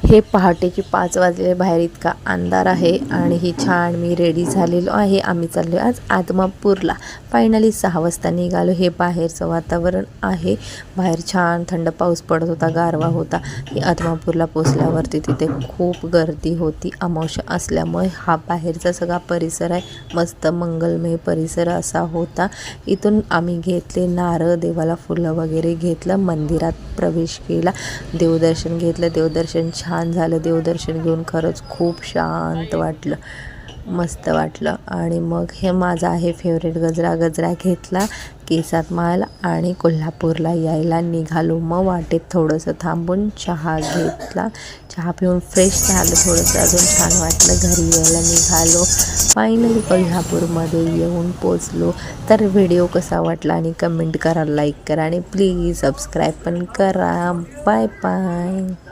हे पहाटेची 5 वाजले, बाहेर इतका अंधार आहे आणि ही छान मी रेडी झालेलो आहे। आम्ही चाललो आज आदमापूरला। फायनली 6 वाजता निघालो। हे बाहेरचं वातावरण आहे, बाहेर छान थंड पाऊस पडत होता, गारवा होता। हे आदमापूरला पोचल्यावरती तिथे खूप गर्दी होती, अमावस्या असल्यामुळे। हा बाहेरचा सगळा परिसर आहे, मस्त मंगलमय परिसर असा होता। इथून आम्ही घेतले नारळ, देवाला फुलं वगैरे घेतलं, मंदिरात प्रवेश केला, देवदर्शन घेतलं। देवदर्शन छान झालं, देवदर्शन घेऊन खरंच खूप शांत वाटलं, मस्त वाटलं। आणि मग हे माझा आहे फेवरेट गजरा घेतला, केसात माळ आणि कोल्हापूरला यायला निघालो। मग वाटेत थोडंसं थांबून चहा घेतला, चहा पिऊन फ्रेश झालं, थोडंसं अजून छान वाटलं, घरी यायला निघालो। फायनली कोल्हापूरमध्ये येऊन पोचलो। तर व्हिडिओ कसा वाटला आणि कमेंट करा, लाईक करा आणि प्लीज सबस्क्राईब पण करा। Bye bye.